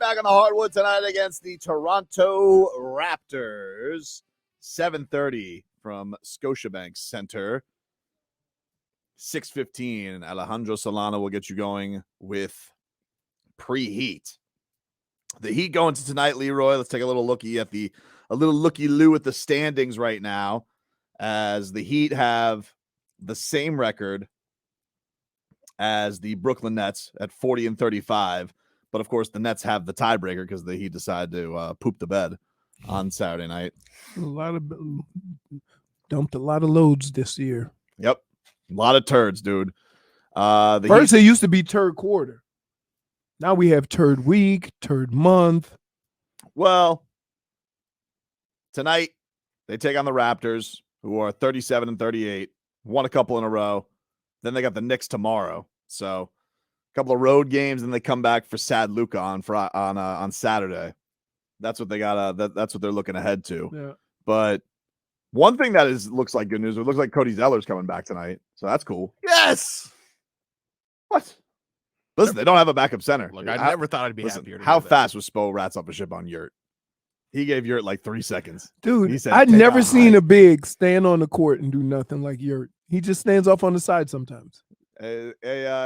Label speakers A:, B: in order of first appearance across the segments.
A: back on the hardwood tonight against the Toronto Raptors. 7:30 from Scotiabank Center. 6:15. Alejandro Solana will get you going with preheat. The Heat going to tonight, Leroy. Let's take a little looky at looky-loo at the standings right now, as the Heat have the same record as the Brooklyn Nets at 40-35. But of course, the Nets have the tiebreaker because the Heat decided to poop the bed on Saturday night.
B: Dumped a lot of loads this year.
A: Yep, a lot of turds, dude.
B: First, it used to be turd quarter. Now we have turd week, turd month.
A: Well, tonight they take on the Raptors, who are 37-38, won a couple in a row. Then they got the Knicks tomorrow, so a couple of road games, and they come back for Sad Luca on Saturday. That's what they got. That's what they're looking ahead to.
B: Yeah.
A: But one thing that looks like good news. It looks like Cody Zeller's coming back tonight, so that's cool.
C: Yes.
A: What? Listen, they don't have a backup center.
C: Look, I never thought I'd be happier.
A: How fast was Spo rats up a ship on Yurt? He gave Yurt like 3 seconds.
B: Dude,
A: he said,
B: I'd never seen a big stand on the court and do nothing like Yurt. He just stands off on the side sometimes.
A: Hey,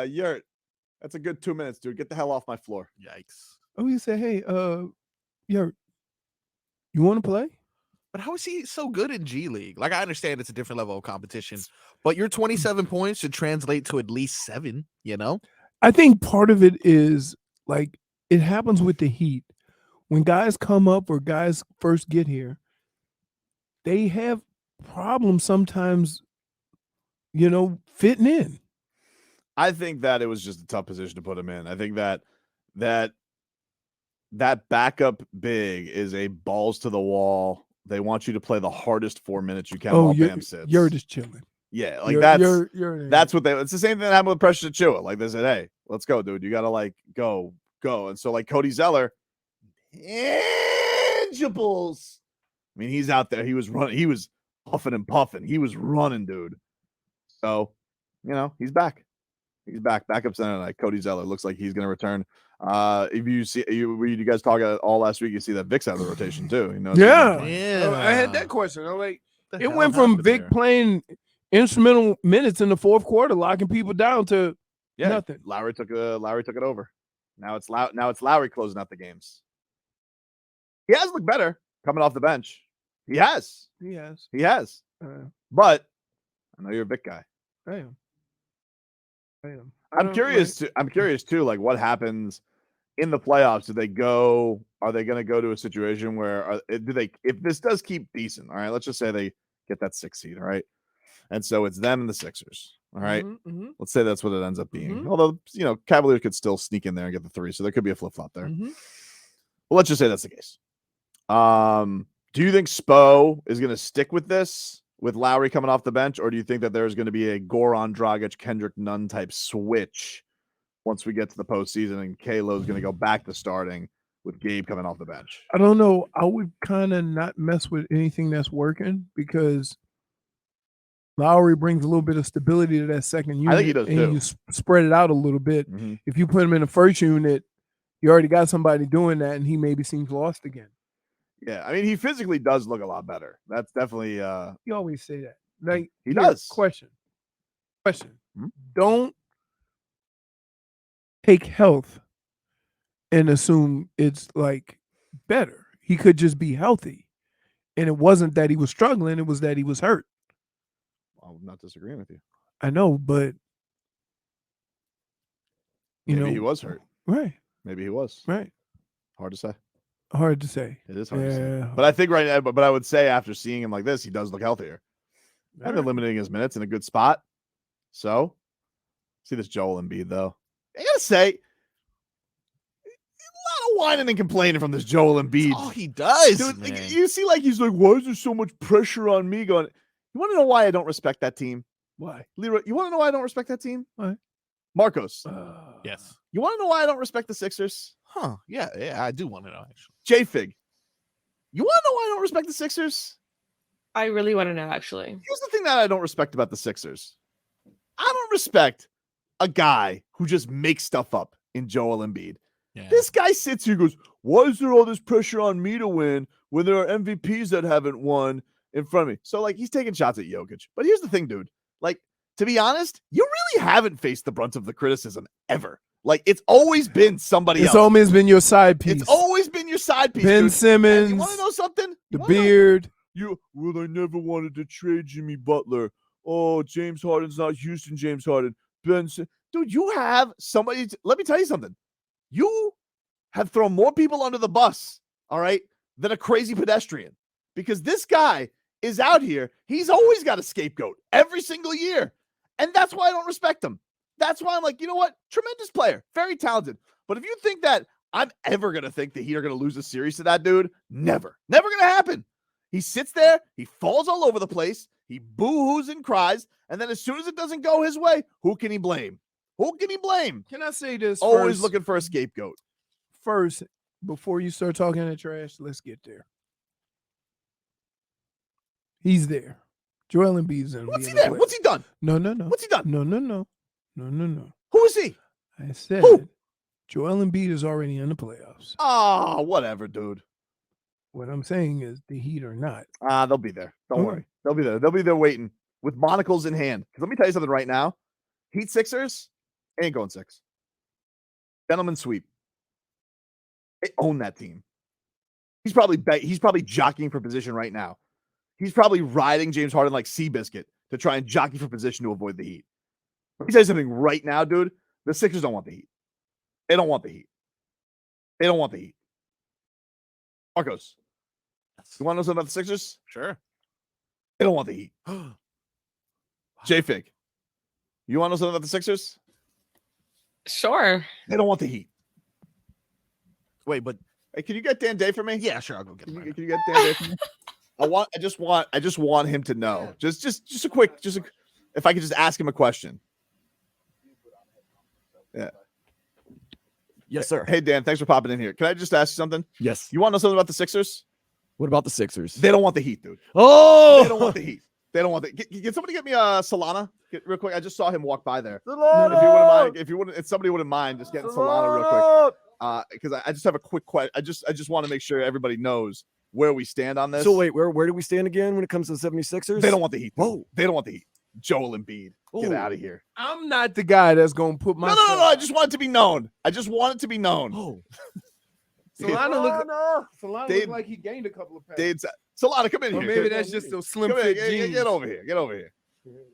A: Yurt, that's a good 2 minutes, dude. Get the hell off my floor.
C: Yikes.
B: Oh, he said, hey, Yurt, you want to play?
C: But how is he so good in G League? Like, I understand it's a different level of competition, but your 27 points should translate to at least 7, you know?
B: I think part of it is, like, it happens with the Heat. When guys come up or guys first get here, they have problems sometimes, fitting in.
A: I think that it was just a tough position to put him in. I think that backup big is a balls to the wall. They want you to play the hardest 4 minutes you can while Bam sits.
B: You're just chilling.
A: Yeah, like
B: you're
A: that's what it's the same thing that happened with Precious Achiuwa. Like they said, hey, let's go, dude. You gotta like go. And so like Cody Zeller, intangibles. I mean, he's out there. He was running, he was puffing and puffing. He was running, dude. So, he's back. He's back. Backup center tonight. Cody Zeller looks like he's gonna return. If you see you guys talk all last week, you see that Vic's out of the rotation too.
B: Yeah. I had that question. I'm like, it went from Vic playing instrumental minutes in the fourth quarter, locking people down to nothing.
A: Lowry took it over. Now it's Lowry closing out the games. He has looked better coming off the bench. He has. But I know you're a Vic guy.
B: I am.
A: I'm curious too, like what happens in the playoffs. Are they going to go to a situation where if this does keep decent, all right, let's just say they get that 6th seed, all right? And so it's them and the Sixers, all right?
B: Mm-hmm.
A: Let's say that's what it ends up being. Although, Cavaliers could still sneak in there and get the 3, so there could be a flip-flop there. Well, let's just say that's the case. Do you think Spo is going to stick with this, with Lowry coming off the bench, or do you think that there's going to be a Goran Dragic, Kendrick Nunn type switch once we get to the postseason and Kalo's going to go back to starting with Gabe coming off the bench?
B: I don't know. I would kind of not mess with anything that's working because Lowry brings a little bit of stability to that second unit.
A: I think he does too.
B: You spread it out a little bit. If you put him in the first unit, you already got somebody doing that, and he maybe seems lost again.
A: Yeah, I mean, he physically does look a lot better. That's definitely.
B: You always say that. Like
A: he does.
B: Question. Don't take health and assume it's like better. He could just be healthy, and it wasn't that he was struggling; it was that he was hurt.
A: I'm not disagreeing with you.
B: I know, but
A: maybe he was hurt.
B: Right.
A: Maybe he was.
B: Right.
A: Hard to say.
B: Hard to say.
A: It is hard to say. But I think right now, but I would say after seeing him like this, he does look healthier. And they're limiting his minutes in a good spot. So, see this Joel Embiid, though. I gotta say, a lot of whining and complaining from this Joel Embiid.
C: Oh, he does.
A: Dude, like, you see, like, he's like, why is there so much pressure on me going? You want to know why I don't respect that team?
B: Why?
A: Leroy, you want to know why I don't respect that team?
B: Why?
A: Marcos.
C: Yes.
A: You want to know why I don't respect the Sixers?
C: Huh. Yeah, I do want to know, actually.
A: J-Fig. You want to know why I don't respect the Sixers?
D: I really want to know, actually.
A: Here's the thing that I don't respect about the Sixers. I don't respect a guy who just makes stuff up in Joel Embiid.
C: Yeah.
A: This guy sits here and goes, why is there all this pressure on me to win when there are MVPs that haven't won in front of me? So, like, he's taking shots at Jokic. But here's the thing, dude. Like, to be honest, you really haven't faced the brunt of the criticism ever. Like, it's always been somebody else.
B: It's always been your side piece.
A: It's always been your side piece,
B: Ben
A: dude.
B: Simmons.
A: And you want to know something?
B: The beard.
A: I never wanted to trade Jimmy Butler. Oh, James Harden's not Houston James Harden. Dude, you have somebody. Let me tell you something. You have thrown more people under the bus, all right, than a crazy pedestrian. Because this guy is out here. He's always got a scapegoat every single year. And that's why I don't respect him. That's why I'm like, you know what? Tremendous player. Very talented. But if you think that I'm ever going to think the Heat are going to lose a series to that dude, never. Never going to happen. He sits there. He falls all over the place. He boo-hoos and cries. And then as soon as it doesn't go his way, who can he blame? Who can he blame?
B: Can I say this
A: Always
B: first?
A: looking for a scapegoat.
B: First, before you start talking that trash, let's get there. He's there. Joel Embiid's in.
A: What's he there? What's he done?
B: No.
A: What's he done?
B: No.
A: Who is he?
B: I said
A: Who?
B: Joel Embiid is already in the playoffs.
A: Oh, whatever, dude.
B: What I'm saying is the Heat are not.
A: They'll be there. Don't
B: Okay.
A: worry. They'll be there. They'll be there waiting with monocles in hand. Because let me tell you something right now. Heat Sixers ain't going 6. Gentlemen sweep. They own that team. He's probably jockeying for position right now. He's probably riding James Harden like Seabiscuit to try and jockey for position to avoid the Heat. Let me tell you something right now, dude. The Sixers don't want the Heat. They don't want the Heat. They don't want the Heat. Marcos, you want to know something about the Sixers?
C: Sure.
A: They don't want the Heat. J-Fig, you want to know something about the Sixers?
D: Sure.
A: They don't want the Heat.
C: Wait, but
A: Hey, can you get Dan Day for me?
C: yeah, sure, I'll go get
A: Can
C: him.
A: you get Dan Day for me? I just want him to know. Just a quick, if I could just ask him a question. Yeah.
E: Yes, sir.
A: Hey, Dan, thanks for popping in here. Can I just ask you something?
E: Yes.
A: You want to know something about the Sixers?
E: What about the Sixers?
A: They don't want the Heat, dude.
E: Oh,
A: They don't want the Heat. They don't want the. Can somebody get me Solana real quick? I just saw him walk by there. If somebody wouldn't mind, just getting Solana real quick. Because I just have a quick question. I just want to make sure everybody knows where we stand on this.
E: So wait, where do we stand again when it comes to the 76ers?
A: They don't want the Heat.
E: Whoa.
A: They don't want the Heat. Joel Embiid, get
E: Ooh.
A: out of here.
B: I'm not the guy that's gonna put my.
A: No. I just want it to be known.
E: Oh,
B: Solana
A: Dave-
B: looked like he gained a couple of pounds.
A: Dave, Solana, come in
B: Or
A: here.
B: maybe that's just those slim
A: Come here.
B: fit jeans.
A: Get over here. Get over here.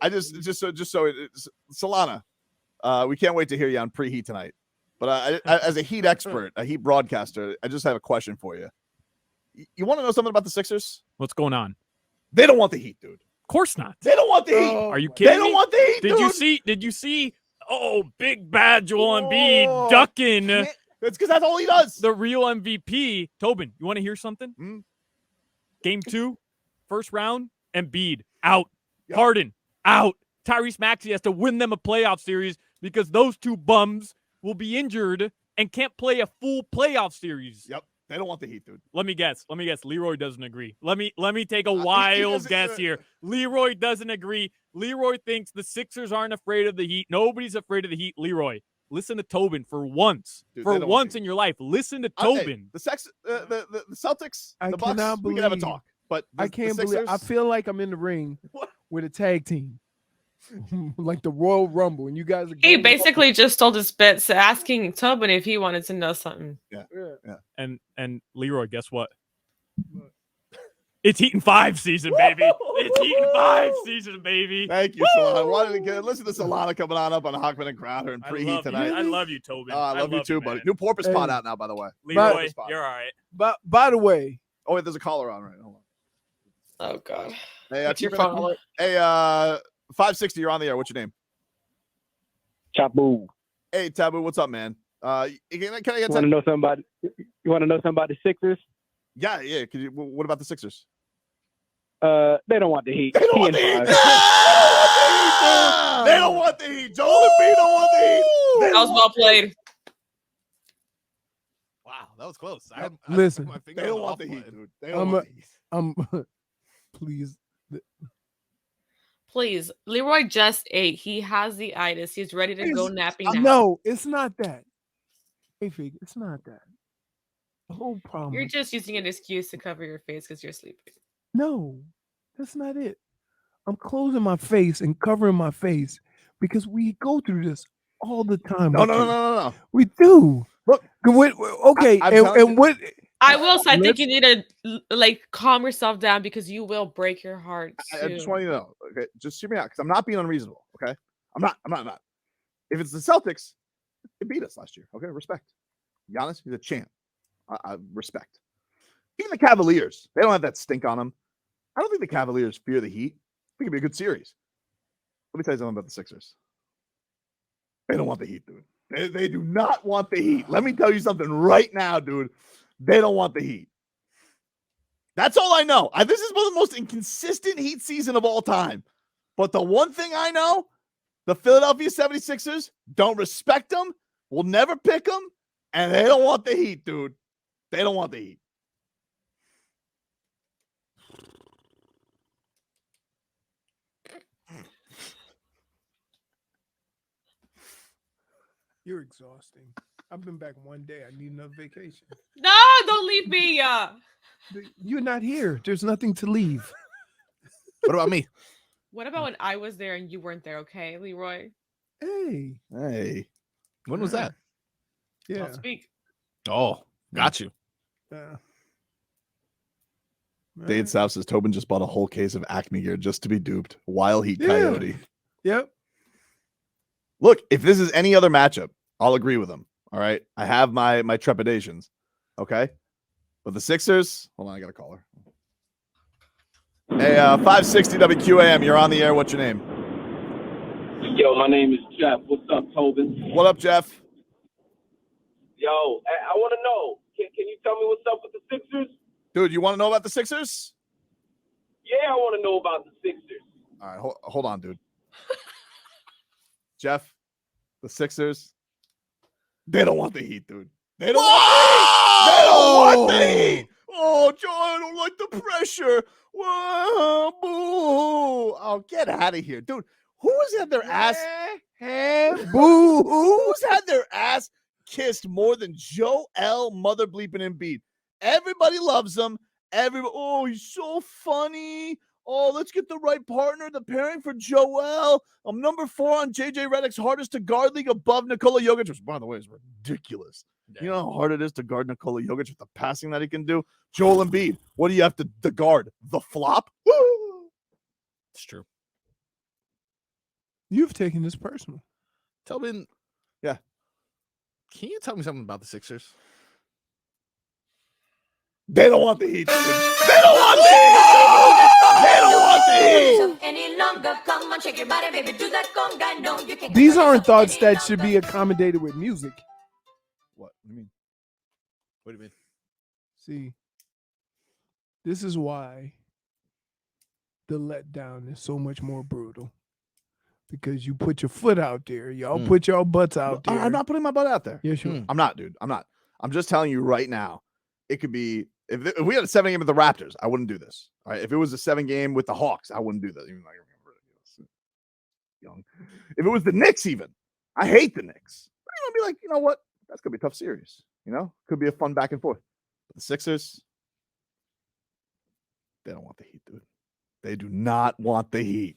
A: I just so Solana, we can't wait to hear you on preheat tonight. But I, as a Heat expert, a Heat broadcaster, I just have a question for you. You want to know something about the Sixers?
F: What's going on?
A: They don't want the Heat, dude.
F: Of course not.
A: They don't want the Heat.
B: Oh,
F: Are you
B: my-
F: kidding
A: They don't
F: me?
A: want the Heat,
F: Did
A: dude.
F: you see? Oh, big bad Joel
A: Oh,
F: Embiid ducking
A: It's because that's all he does.
F: the real MVP. Tobin, you want to hear something?
A: Hmm?
F: Game 2, first round, Embiid out.
A: Yep.
F: Harden out. Tyrese Maxey has to win them a playoff series because those two bums will be injured and can't play a full playoff series.
A: Yep. They don't want the Heat, dude.
F: Let me guess. Leroy doesn't agree. Let me take a
A: he
F: wild
A: doesn't-
F: guess here. Leroy doesn't agree. Leroy thinks the Sixers aren't afraid of the Heat. Nobody's afraid of the Heat. Leroy, listen to Tobin for once.
A: Dude,
F: for
A: they don't want
F: once
A: the
F: in your life, listen to
A: Hey,
F: Tobin.
A: the Celtics,
B: I
A: the Bucks,
B: cannot
A: we can have a
B: believe-
A: talk. But
B: I
A: the
B: can't believe. I
A: Sixers-
B: feel like I'm in the ring
A: What?
B: with a tag team, like the Royal Rumble, and you guys are.
D: He
B: going-
D: basically just told his bits asking Tobin if he wanted to know something.
B: Yeah.
F: And Leroy, guess what? It's Heat in 5 season, baby. It's Heat in 5 season, baby.
A: Thank you, Solana. Listen to Solana coming on up on Hockman and Crowder and
F: I
A: preheat
F: love
A: tonight.
F: you. I love you, Tobin.
A: Oh, I love you too, buddy.
F: man.
A: New Porpoise Pod
B: Hey.
A: out now, by the way.
F: Leroy,
A: But-
F: you're all right.
B: But by the way,
A: Oh, wait, there's a caller on right. Hold on.
D: Oh God.
A: Hey,
D: What's your
A: keep it a
D: phone?
A: caller. Hey, 560, you're on the air. What's your name?
G: Chabu.
A: Hey, Taboo, what's up, man? Can I get
G: You want to know something about? You want to know something about the Sixers?
A: Yeah. What about the Sixers?
G: They don't want the Heat.
A: They don't
G: He
A: want
G: and
A: the Heat.
G: five.
A: They don't want the Heat. Joel Embiid don't want the Heat. They
D: That was
A: don't
D: well played.
C: Wow, that was close.
B: Listen,
C: my finger
A: They
C: on
A: don't
C: the
A: want the
C: off
A: Heat,
C: button.
A: dude. They don't want the Heat.
B: please.
D: Please. Leroy just ate. He has the itis. He's ready to go napping now.
B: No, it's not that. Hey, Fig, it's not that. The whole problem.
D: You're just using an excuse to cover your face because you're sleeping.
B: No, that's not it. I'm closing my face and covering my face because we go through this all the time.
A: No,
B: with
A: no, no,
B: you.
A: no, no, no.
B: We do.
A: Look,
B: Okay,
A: I'm
B: and
A: telling you-
B: what?
D: I will say, I think
B: Let's-
D: you need to like calm yourself down because you will break your heart.
A: I just
D: soon.
A: want you to know. Okay, just hear me out because I'm not being unreasonable. Okay, I'm not. If it's the Celtics, they beat us last year. Okay, respect. Giannis, he's a champ. I respect. Even the Cavaliers, they don't have that stink on them. I don't think the Cavaliers fear the Heat. I think it'd be a good series. Let me tell you something about the Sixers. They don't want the Heat, dude. They do not want the Heat. Let me tell you something right now, dude. They don't want the Heat. That's all I know. This is one of the most inconsistent Heat season of all time. But the one thing I know, the Philadelphia 76ers don't respect them, will never pick them, and they don't want the Heat, dude. They don't want the Heat.
B: You're exhausting. I've been back one day. I need another vacation.
D: No, don't leave me.
B: You're not here. There's nothing to leave.
C: What about me?
D: What about when I was there and you weren't there? Okay, Leroy.
B: Hey.
A: Hey.
C: When was that?
B: Yeah.
D: I'll speak.
C: Oh, got you.
B: Yeah.
A: Dade South says Tobin just bought a whole case of Acme gear just to be duped. Wild Heat
B: Yeah.
A: Coyote.
B: Yep.
A: Look, if this is any other matchup, I'll agree with him. All right. I have my trepidations. Okay. But the Sixers, hold on, I got a caller. Hey, 560 WQAM, you're on the air. What's your name?
H: Yo, my name is Jeff. What's up, Tobin?
A: What up, Jeff?
H: Yo, I want to know. Can you tell me what's up with the Sixers?
A: Dude, you want to know about the Sixers?
H: Yeah, I want to know about the Sixers.
A: All right, hold on, dude. Jeff, the Sixers, they don't want the Heat, dude. They don't want the Heat. Oh, Joe, I don't like the pressure. Whoa, boo. Oh, get out of here, dude. Who's had their ass? Boo. Who's had their ass kissed more than Joel Mother Bleeping Embiid? Everybody loves him. Oh, he's so funny. Oh, let's get the right partner. The pairing for Joel. I'm number 4 on JJ Redick's hardest to guard league above Nikola Jokic, which, by the way, is ridiculous. You know how hard it is to guard Nikola Jokic with the passing that he can do? Joel Embiid, what do you have to guard? The flop?
C: It's true.
B: You've taken this personal.
C: Tobin.
A: Yeah.
C: Can you tell me something about the Sixers?
A: They don't want the Heat. Dude. They don't want the Heat. They don't want the Heat.
I: Any longer, come on, shake your body, baby, do that conga. No, you can't.
B: These aren't thoughts that should be accommodated with music.
A: What do you mean?
C: What do you mean?
B: See, this is why the letdown is so much more brutal. Because you put your foot out there. Y'all put y'all butts out there.
A: I'm not putting my butt out there.
B: Yeah, sure.
A: I'm not, dude. I'm not. I'm just telling you right now. It could be if we had a 7 game with the Raptors, I wouldn't do this. All right. If it was a 7 game with the Hawks, I wouldn't do that. Even though I remember it. Young. If it was the Knicks, even I hate the Knicks. I'm gonna be like, you know what? That's gonna be a tough series. You know, could be a fun back and forth. But the Sixers, they don't want the Heat, dude. They do not want the Heat.